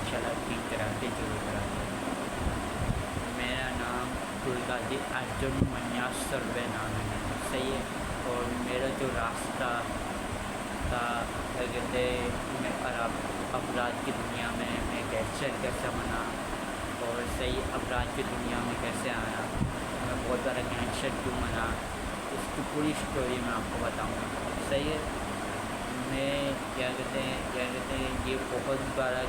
انشاءاللہ ٹھیک کراتے ضرور کراتے ہیں۔ میرا نام عبدالقادر ارجن منیاس سروے نام ہے، صحیح ہے۔ اور میرا جو راستہ تھا کیا کہتے میں افراد کی دنیا میں گینگسٹر کیسے بنا اور صحیح افراد کی دنیا میں کیسے آیا، میں بہت بڑا گینگسٹر کیوں بنا، اس کی پوری اسٹوری میں آپ کو بتاؤں گا، صحیح ہے۔ میں کیا کہتے ہیں یہ بہت بڑا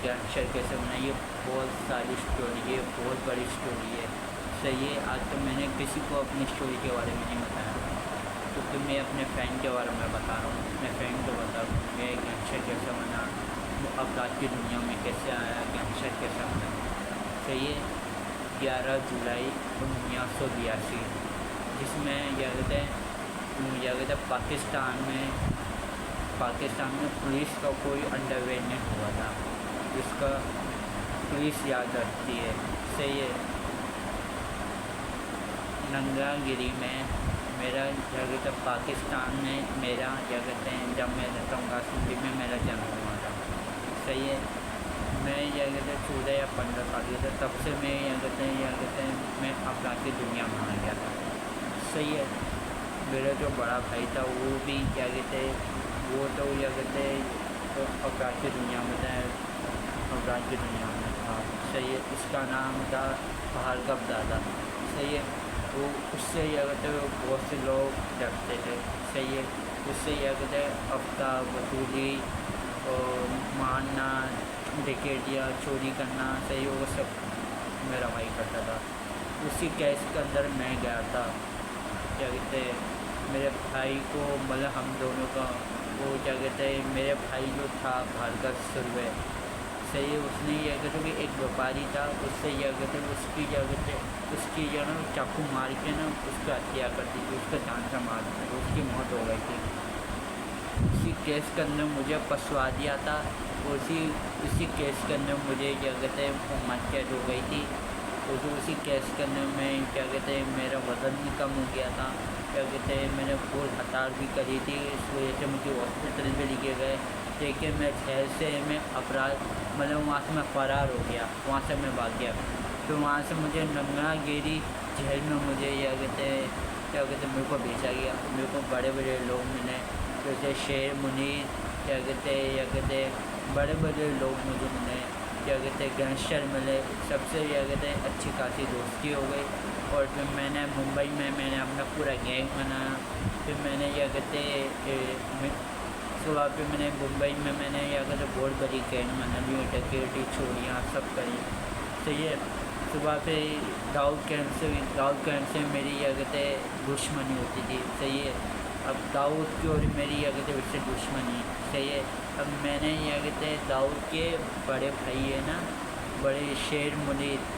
گینگسٹر کیسے بنا، یہ بہت ساری اسٹوری ہے، بہت بڑی اسٹوری ہے، صحیح ہے۔ آج تو میں نے کسی کو اپنی اسٹوری کے بارے میں نہیں بتایا، کیونکہ میں اپنے فرینڈ کے بارے میں بتا رہا ہوں، اپنے فرینڈ کو بتا رہا ہوں میں گینگسٹر کیسے بنا، افراد کی دنیا میں کیسے آیا، گینگسٹر کیسے بنا، صحیح ہے۔ 11 جولائی 1982، جس میں کیا کہتے ہیں پاکستان میں پولیس کا کوئی انڈرویئر نہیں ہوا تھا، جس کا پولیس یاد رکھتی ہے، صحیح ہے۔ ننگا گری میں میرا کیا کہتے ہیں پاکستان میں میرا کیا کہتے ہیں جب میں رہتا ہوں گاسمنڈی میں میرا جنم ہوا تھا، صحیح ہے۔ میں کیا کہتے ہیں 14 یا 15 سال کا تھا، تب سے میں کیا کہتے ہیں میں افراد کی دنیا میں آ گیا تھا، صحیح ہے۔ میرا جو بڑا بھائی تھا وہ بھی کیا کہتے ہیں وہ تو کیا کہتے ہیں افراد کی دنیا میں تھا، افراد کی دنیا میں تھا، صحیح ہے۔ اس کا نام تھا بھارگو دادا، صحیح ہے۔ وہ اس سے کیا کہتے ہیں بہت سے لوگ ڈرتے تھے، صحیح ہے۔ اس سے کیا کہتے ہیں آفتاب وصولی اور مارنا، ڈکیتیاں، چوری کرنا، صحیح ہے، وہ سب میرا بھائی کرتا تھا۔ اسی کیس کے اندر میں گیا تھا، کیا کہتے ہیں میرے بھائی کو مطلب ہم دونوں کا وہ کیا کہتے ہیں میرے بھائی جو تھا بھارگو سروے، صحیح ہے، اس نے یہ کہتے کہ ایک ویپاری تھا، اس سے یہ کہتے اس کی کیا کہتے اس کی جو ہے نا چاقو مار کے نا اس کو ہتیا کر دی تھی، اس کو جان سے مار دی تھی، اس کی موت ہو گئی تھی۔ اسی کیس کے اندر مجھے پھنسوا دیا تھا، اسی کیس کے اندر مجھے کیا کہتے ہیں موت قید ہو گئی تھی، کیونکہ اسی کیس کے اندر میں کیا کہتے ہیں میرا وزن بھی کم ہو گیا تھا، کیا کہتے ہیں میں نے بہت ہڑتال بھی کری تھی، اس وجہ سے مجھے ہاسپٹل بھی لے کے گئے، لیکن میں جیل سے میں مطلب وہاں سے میں فرار ہو گیا، وہاں سے میں بھاگ گیا، تو وہاں سے مجھے ننگا گیری جیل میں مجھے کیا کہتے میرے کو بھیجا گیا۔ میرے کو بڑے بڑے لوگ ملے جیسے شیر منیر، کیا کہتے بڑے بڑے لوگ مجھے ملے، کیا کہتے گینگسٹر ملے، سب سے کیا کہتے ہیں اچھی خاصی دوستی ہو گئی۔ اور پھر میں نے ممبئی میں نے اپنا پورا گینگ بنایا، پھر میں نے کیا کہتے صبح پہ میں نے ممبئی میں نے کیا کہتے بہت بڑی گینگ بنا لی، ڈکیتی چوریاں سب کری، صحیح ہے۔ صبح پہ داؤد کیمپ سے میری کیا کہتے دشمنی ہوتی تھی، صحیح ہے۔ اب داؤد کی اور میری کیا کہتے اس سے دشمنی، صحیح ہے۔ اب میں نے کیا کہتے داؤد کے بڑے بھائی ہے نا، بڑے شیر منیر،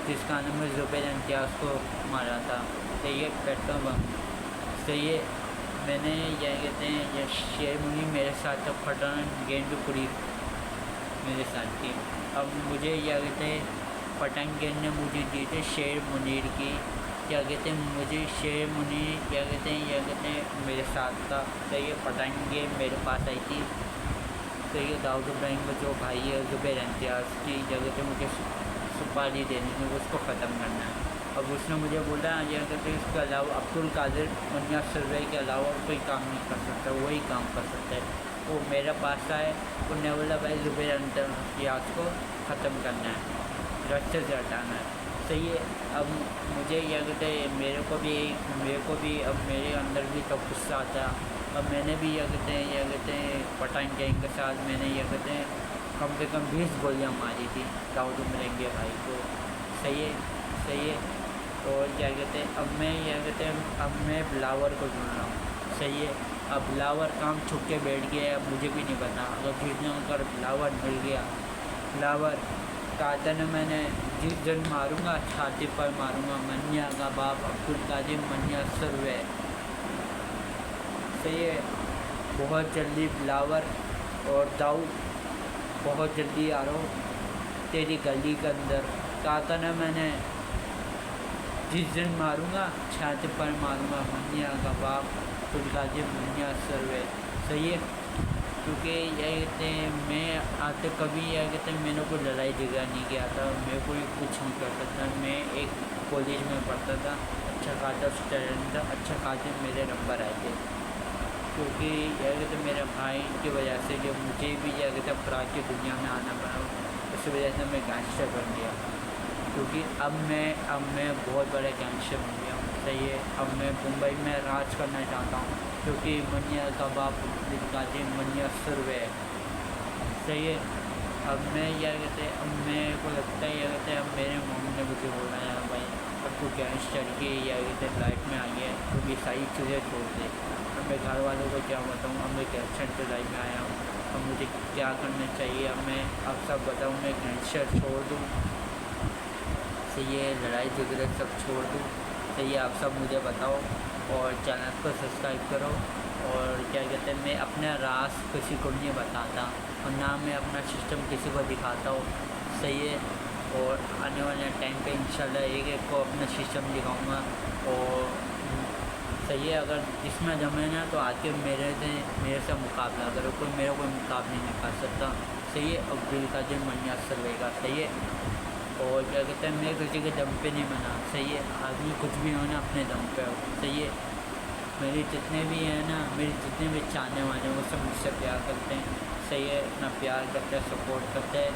جس کا نام زبیر امتیاز کو مارا تھا، صحیح ہے، پیٹرول بم، صحیح ہے۔ میں نے کیا کہتے ہیں یہ شیر منیر میرے ساتھ تھا، پٹھان گینگ پوری میرے ساتھ تھی۔ اب مجھے کیا کہتے ہیں پٹھان گینگ نے مجھے دی تھی شیر منیر کی، کیا کہتے ہیں مجھے شیر منیر کیا کہتے ہیں میرے ساتھ تھا، صحیح ہے۔ پٹھان گینگ میرے پاس آئی تھی، صحیح ہے۔ داؤد ابراہیم کا جو بھائی ہے زبیر امتیاز کی کیا کہتے مجھے سپاری دینی تھی، اس کو ختم کرنا ہے۔ اب اس نے مجھے بولا کیا کہتے اس کے علاوہ عبدالقادر منیاس سروے کے علاوہ کوئی کام نہیں کر سکتا، وہی کام کر سکتا ہے۔ وہ میرے پاس آئے، انہوں نے بولا بھائی زبیر امتیاز کو ختم کرنا ہے، راستے سے ہٹانا ہے، صحیح ہے۔ اب مجھے کیا کہتے ہیں میرے کو بھی اب میرے اندر بھی تو غصہ آتا، اب میں نے بھی کیا کہتے ہیں پٹھان گینگ کے ساتھ میں نے کیا کہتے ہیں کم سے کم 20 گولیاں ماری تھی داؤد ابراہیم کے بھائی کو، صحیح ہے۔ اور کیا کہتے ہیں اب میں بلاور کو ڈھونڈ رہا ہوں، صحیح ہے۔ اب بلاور کام چھپ کے بیٹھ گیا ہے، اب مجھے بھی نہیں پتا، اگر بلاور مل گیا، بلاور کہتا نا میں نے جس دن ماروں گا چھاتی پر ماروں گا، منیا کا باپ عبدالقادر منیاس سروے، صحیح ہے۔ بہت جلدی بلاور اور داؤد بہت جلدی آ رہا ہوں تیری گلی کے اندر، کہتا نا میں نے جس دن ماروں گا چھاتی پر ماروں گا، منیا کا باپ عبدالقادر منیاس سروے، صحیح ہے۔ کیونکہ یہ کہتے ہیں میں آتے کبھی یہ کہتے ہیں میں نے کوئی لڑائی جھگڑا نہیں کیا تھا، میں کوئی کچھ نہیں کرتا تھا، میں ایک کالج میں پڑھتا تھا، اچھا خاصا اسٹوڈنٹ تھا، اچھا خاصے میرے نمبر آئے تھے، کیونکہ یہ کہتے ہیں میرے بھائی کی وجہ سے جو مجھے بھی یہ کہتے ہیں افراد کی دنیا میں آنا پڑا، اس وجہ سے میں گینگسٹر بن گیا، کیونکہ اب میں بہت بڑے گینگسٹر بن گیا ہوں، صحیح ہے۔ اب میں ممبئی میں راج کرنا چاہتا ہوں، کیونکہ منیا کباب دکھاتے منیا سروے ہے، صحیح ہے۔ اب میں یہ کہتے ہیں اب میرے کو لگتا ہے یہ کہتے ہیں اب میرے ممی نے مجھے بولا ہے بھائی اب تو گینگسٹر کی یہ کہتے ہیں لائف میں آئی ہے، تو یہ ساری چیزیں چھوڑ دے۔ اب میں گھر والوں کو کیا بتاؤں، اب میں گینگسٹر کی لائف میں آیا ہوں، اب مجھے کیا کرنا چاہیے، اب میں اب سب بتاؤں میں گینگسٹر چھوڑ دوں، صحیح ہے، لڑائی جھگڑے سب چھوڑ دوں، صحیح ہے، آپ سب مجھے بتاؤ اور چینل کو سبسکرائب کرو، اور کیا کہتے ہیں میں اپنا راز کسی کو نہیں بتاتا اور نہ میں اپنا سسٹم کسی کو دکھاتا ہوں، صحیح ہے، اور آنے والے ٹائم پہ انشاءاللہ ایک ایک کو اپنا سسٹم دکھاؤں گا، اور صحیح ہے، اگر اس میں دم ہے نا تو آ کے میرے سے مقابلہ کرو، میرا کوئی مقابلہ نہیں کر سکتا، صحیح ہے، عبدالقادر منیا سروے کا، صحیح ہے، اور کیا کہتے ہیں میں کسی کے دم پہ نہیں بنا، صحیح ہے، آدمی کچھ بھی ہو نا اپنے دم پہ ہو، صحیح ہے، میری جتنے بھی ہیں نا میری جتنے بھی چاہنے والے ہیں وہ سب مجھ سے پیار کرتے ہیں، صحیح ہے، اپنا پیار کرتے ہیں، سپورٹ کرتے ہیں،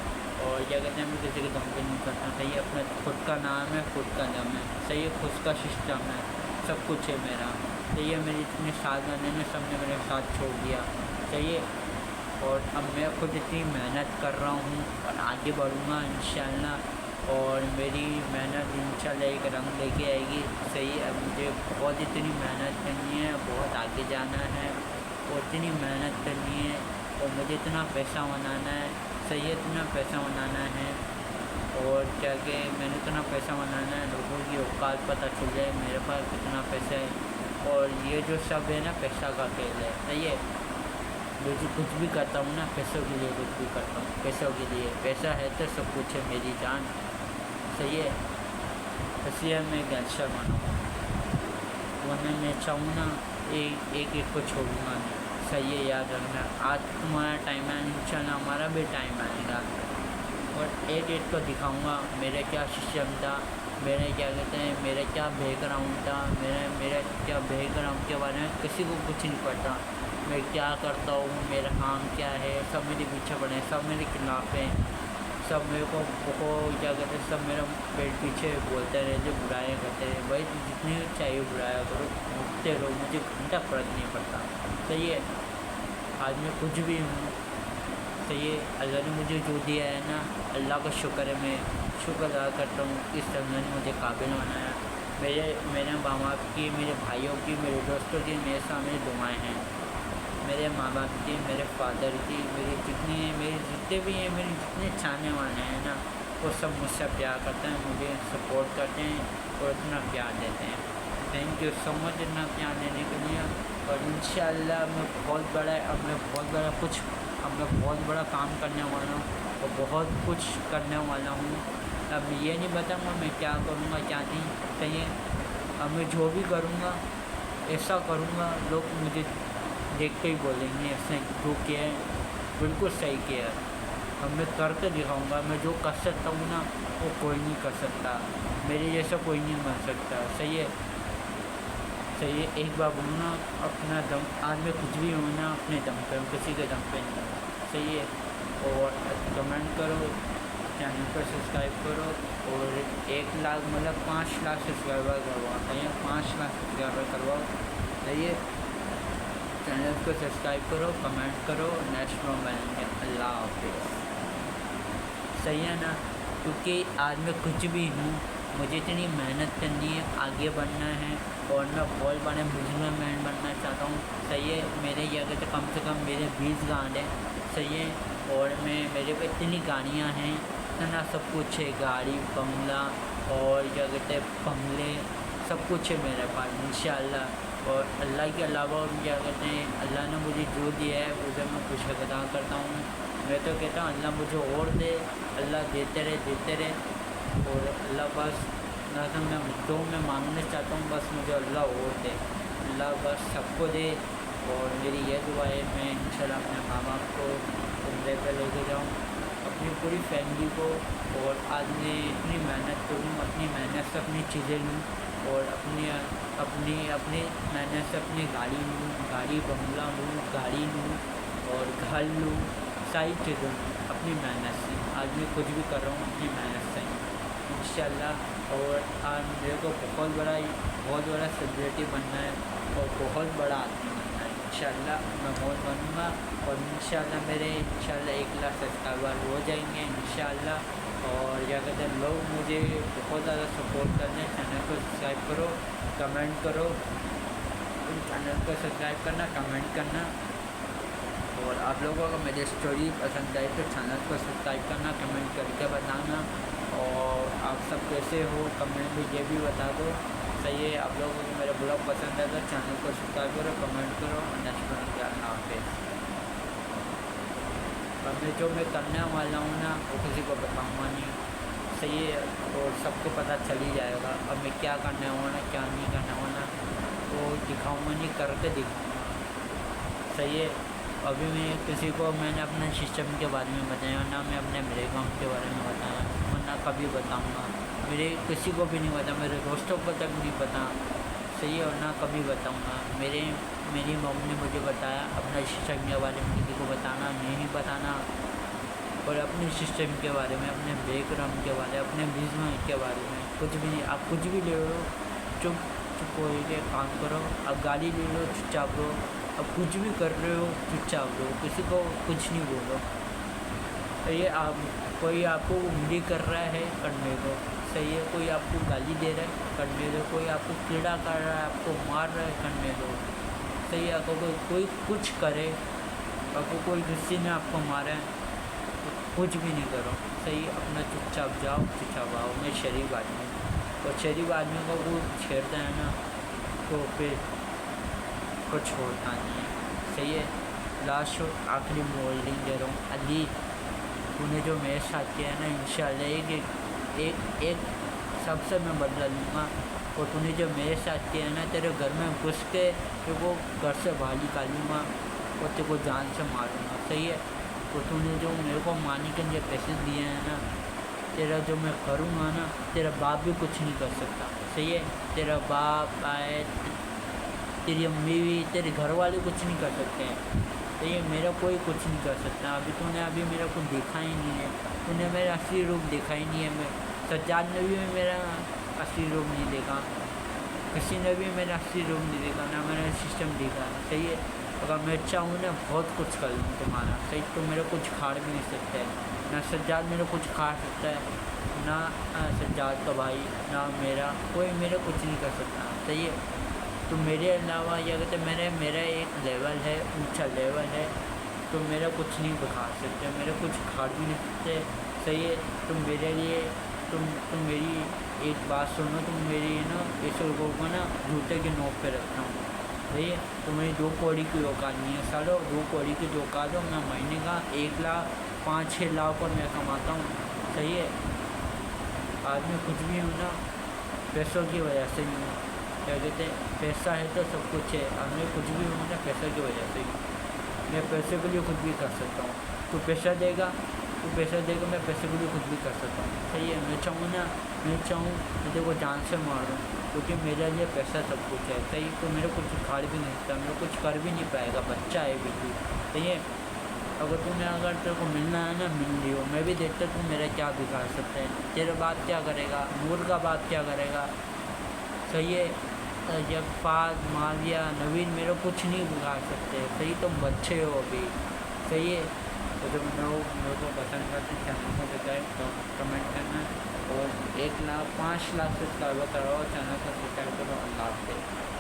اور کیا کہتے ہیں میں کسی کے دم پہ نہیں کرتا، صحیح ہے، اپنا خود کا نام ہے، خود کا دم ہے، صحیح ہے، خود کا سسٹم ہے، سب کچھ ہے میرا، صحیح ہے، میری جتنے ساتھ والے نے سب نے میرے ساتھ چھوڑ دیا، صحیح ہے، اور اب میں خود اتنی محنت کر رہا ہوں اور آگے بڑھوں گا انشاءاللہ، اور میری محنت انشاءاللہ ایک رنگ لے کے آئے گی، صحیح ہے، اب مجھے بہت اتنی محنت کرنی ہے، بہت آگے جانا ہے، اور اتنی محنت کرنی ہے، اور مجھے اتنا پیسہ بنانا ہے، صحیح ہے، اتنا پیسہ بنانا ہے، اور کیا کہ میں نے اتنا پیسہ بنانا ہے لوگوں کی اوقات پتہ چل جائے میرے پاس کتنا پیسہ ہے، اور یہ جو سب ہے نا پیسہ کا کھیل ہے، صحیح ہے، جو کچھ بھی کرتا ہوں نا پیسوں کے لیے کچھ بھی کرتا ہوں، پیسوں کے لیے، پیسہ ہے تو سب کچھ ہے میری جان، صحیح ہے، اس لیے میں گینگسٹر بناؤں، ورنہ میں چاہوں نا ایک کو چھوڑوں گا نہیں، صحیح ہے، یاد رکھنا، آج تمہارا ٹائم ہے انشاءاللہ ہمارا بھی ٹائم آئے گا، اور ایک کو دکھاؤں گا میرا کیا سسٹم تھا، میرے کیا کہتے ہیں میرا کیا بیک گراؤنڈ تھا، میرا کیا بیک گراؤنڈ کے بارے میں کسی کو کچھ نہیں پتا، میں کیا کرتا ہوں، میرا کام کیا ہے، سب میرے پیچھے پڑے ہیں، سب میرے خلاف ہیں، سب میرے کو بہت کیا کہتے ہیں سب میرا پیٹ پیچھے بولتے رہتے، برائیں کرتے رہے، بھائی جتنی چاہیے برایا کرو، اٹھتے رہو، مجھے گھنٹہ فرق نہیں پڑتا، صحیح ہے، آج میں کچھ بھی ہوں، صحیح ہے، اللہ نے مجھے جو دیا ہے نا اللہ کا شکر ہے، میں شکر ادا کرتا ہوں، اس اللہ نے مجھے قابل بنایا، میرے ماں باپ کی، میرے بھائیوں کی، میرے دوستوں کی میرے سامنے دعائیں ہیں، میرے ماں باپ کی، میرے فادر کی، میرے جتنے بھی ہیں، میرے جتنے چاہنے والے ہیں نا وہ سب مجھ سے پیار کرتے ہیں، مجھے سپورٹ کرتے ہیں اور اتنا پیار دیتے ہیں، تھینک یو سو مچ اتنا پیار دینے کے لیے، اور انشاءاللہ میں بہت بڑا کام کرنے والا ہوں اور بہت کچھ کرنے والا ہوں، اب یہ نہیں بتاؤں گا میں کیا کروں گا کیا نہیں، صحیح ہے، اب میں جو بھی کروں گا ایسا کروں گا لوگ مجھے دیکھ کے ہی بولیں گے اس نے جو کیا ہے بالکل صحیح کیا ہے، اب میں کر کے دکھاؤں گا، میں جو کر سکتا ہوں نا وہ کوئی نہیں کر سکتا، میرے جیسا کوئی نہیں بن سکتا، صحیح ہے، صحیح ہے، ایک بار بولوں نا اپنا دم، آج میں کچھ بھی ہوں نا اپنے دم پہ ہوں، کسی کے دم پہ نہیں ہوں، صحیح ہے، اور کمنٹ کرو، چینل کو سبسکرائب کرو، اور 1 لاکھ مطلب 5 لاکھ سبسکرائبر کرواؤ، صحیح ہے، 5 لاکھ سبسکرائبر کرواؤ، صحیح ہے، چینل کو سبسکرائب کرو، کمنٹ کرو، نیکسٹ میں ملیں گے، اللہ حافظ، صحیح ہے نا، کیونکہ آج میں کچھ بھی ہوں، مجھے اتنی محنت کرنی ہے، آگے بڑھنا ہے، اور میں بہت بڑے بزنس مین بننا چاہتا ہوں، صحیح ہے، میرے یہ کہتے کم سے کم میرے 20 گاڑی ہیں، صحیح ہے، اور میرے پہ اتنی گاڑیاں ہیں، اتنا سب کچھ ہے، گاڑی بنگلہ اور کیا کہتے ہیں بنگلے، سب کچھ ہے میرے پاس انشاءاللہ، اور اللہ کے علاوہ کیا کہتے ہیں اللہ نے مجھے جو دیا ہے اسے میں خوش ادا کرتا ہوں، میں تو کہتا ہوں اللہ مجھے اور دے، اللہ دیتے رہے، اور اللہ بس نہ تو میں جو میں مانگنا چاہتا ہوں بس مجھے اللہ اور دے، اللہ بس سب کو دے، اور میری یہ دعا ہے میں انشاءاللہ اپنے ماں باپ کو عمرے پہ لے کے جاؤں، اپنی پوری فیملی کو، اور آج میں اتنی محنت کروں، اپنی محنت سے اپنی چیزیں لوں، اور اپنی محنت سے اپنی گاڑی بنگلہ لوں، گاڑی لوں اور گھر لوں، ساری چیزیں لوں اپنی محنت سے۔ آج میں کچھ بھی کر رہا ہوں اپنی محنت سے انشاءاللہ۔ اور آج میرے کو بہت بڑا سیلیبریٹی بننا ہے اور بہت بڑا آدمی بننا ہے انشاءاللہ۔ میں بہت بنوں گا، اور انشاءاللہ میرے 1 لاکھ سبسکرائبر ہو جائیں گے انشاءاللہ۔ اور کیا کہتے ہیں، لوگ مجھے بہت زیادہ سپورٹ کرنے، چینل کو سبسکرائب کرو، کمنٹ کرو، چینل کو سبسکرائب کرنا، کمنٹ کرنا، اور آپ لوگوں کو میری اسٹوری پسند آئی تو چینل کو سبسکرائب کرنا، کمنٹ کر کے بتانا، اور آپ سب کیسے ہو کمنٹ میں یہ بھی بتا دو، صحیح ہے۔ آپ لوگوں کو میرا بلاگ پسند ہے تو چینل کو سبسکرائب کرو، کمنٹ کرو، نیکسٹ ویڈیو اللہ حافظ۔ اب جو میں کرنے والا ہوں نا وہ کسی کو بتاؤں گا نہیں، صحیح ہے، اور سب کو پتہ چل ہی جائے گا اب میں کیا کرنے والا کیا نہیں کرنے والا، وہ دکھاؤں گا نہیں، کر کے دکھاؤں گا، صحیح ہے۔ ابھی میں نے اپنے سسٹم کے بارے میں بتایا، نہ میں اپنے بیک کے بارے میں بتایا، اور نہ کبھی بتاؤں گا، کسی کو بھی نہیں پتا، میرے دوستوں کو تک نہیں پتا، صحیح ہے، اور نہ کبھی بتاؤں گا۔ میری مم نے مجھے بتایا اپنا سسٹم کے بارے میں کسی کو بتانا نہیں بتانا، اور اپنے سسٹم کے بارے میں، اپنے بیک گراؤنڈ کے بارے میں، اپنے بزنس کے بارے میں کچھ بھی نہیں۔ آپ کچھ بھی لے لو، چپ ہو کے کام کرو، اب گاڑی لے لو چپ چاپ رہو، اب کچھ بھی کر رہے ہو چپ چاپ رہو، کسی کو کچھ نہیں بولو، صحیح۔ کوئی آپ کو انگلی کر رہا ہے کرنے کو، صحیح ہے، کوئی آپ کو گالی دے رہا ہے کرنے دو، کوئی آپ کو کیڑا کر رہا ہے، آپ کو مار رہا ہے کرنے دو، صحیح ہے۔ آپ کو کوئی کچھ کرے، آپ کو کوئی کسی نے آپ کو مارا ہے تو کچھ بھی نہیں کرو، صحیح، اپنا چپ چاپ جاؤ، چپ چاپ آؤ۔ میں شریف آدمی ہوں، اور شریف آدمی کو وہ چھیڑتا ہے نا تو پھر کچھ ہوتا نہیں ہے، صحیح ہے۔ لاسٹ آخری مولڈنگ دے رہا ہوں، علی تو نے جو میرے ساتھ کیا ہے نا، انشاءاللہ ایک سب سے میں بدلہ لوں گا، اور تو نے جو میرے ساتھ کیا ہے نا، تیرے گھر میں گھس کے تیرے کو گھر سے باہر نکالوں گا اور تیرے کو جان سے ماروں گا، صحیح ہے۔ اور تو نے جو میرے کو مانی کے لیے پیسے دیے ہیں نا، تیرا جو میں کروں گا نا، تیرا باپ بھی کچھ نہیں کر سکتا، صحیح ہے۔ تیرا باپ آئے، تیری امی بھی، تیرے گھر والے کچھ نہیں کر سکتے ہیں، صحیح، میرا کوئی کچھ نہیں کر سکتا۔ ابھی میرا کچھ دیکھا ہی نہیں ہے، تو نے میرا اصلی روپ دیکھا ہی نہیں ہے، میں سجاد نے بھی میرا اصلی روپ نہیں دیکھا، کسی نے بھی میرا اصلی روپ نہیں دیکھا، نہ میں نے سسٹم دیکھا، صحیح ہے۔ اگر میں چاہوں نا بہت کچھ کر لوں تمہارا، صحیح، تو میرا کچھ کھاڑ بھی نہیں سکتا ہے، نہ سجاد میرا کچھ کھا سکتا ہے، نہ سجاد کا بھائی، نہ کوئی میرا کچھ نہیں کر سکتا، صحیح ہے۔ تو میرے علاوہ یہ کہتے میرا ایک لیول ہے، اونچا لیول ہے، تو میرا کچھ نہیں بکھا سکتے، میرا کچھ کھاڑ بھی نہیں سکتے، صحیح ہے۔ تم میرے لیے تم میری ایک بات سنو، تم میری نا ایسے لوگوں کو نا جوتے کے نوک پہ رکھتا ہوں، صحیح ہے۔ تو میری 2 کوڑی کی اوقات نہیں ہے، سالو 2 کوڑی کی جو اوقات ہو، میں مہینے کا 1 لاکھ 5-6 لاکھ پر میں کماتا ہوں، صحیح ہے۔ آج میں کچھ بھی ہوں نا پیسوں کی وجہ سے نہیں ہوں، کیا کہتے ہیں، پیسہ ہے تو سب کچھ ہے، اور میں کچھ بھی ہوں نا پیسوں کی وجہ سے ہی، میں پیسے کے لیے کچھ بھی کر سکتا ہوں، تو پیسہ دے گا میں پیسے کے لیے کچھ بھی کر سکتا ہوں، صحیح ہے۔ میں چاہوں کہ دیکھو جان سے ماروں، کیونکہ میرے لیے پیسہ سب کچھ ہے، صحیح، تو میرا کچھ کھاڑ بھی نہیں سکتا، میرا کچھ کر بھی نہیں پائے گا، بچہ ہے بالکل، صحیح ہے۔ اگر تیرے کو ملنا ہے نا مل لیو، میں بھی دیکھتا تو میرا کیا بگاڑ سکتا ہے، تیرا باپ کیا کرے گا، نور کا باپ کیا کرے گا، صحیح ہے۔ جب فاض معاویہ نوین میرا کچھ نہیں بگاڑ سکتے، صحیح، تم بچے ہو ابھی، صحیح ہے۔ تو جب میرے کو پسند کرتے ہیں چینل کو سبسکرائب تو کمنٹ کرنا، اور 1 لاکھ 5 لاکھ سبسکرائبر کراؤ، چینل کو سبسکرائب کرو، اللہ حافظ۔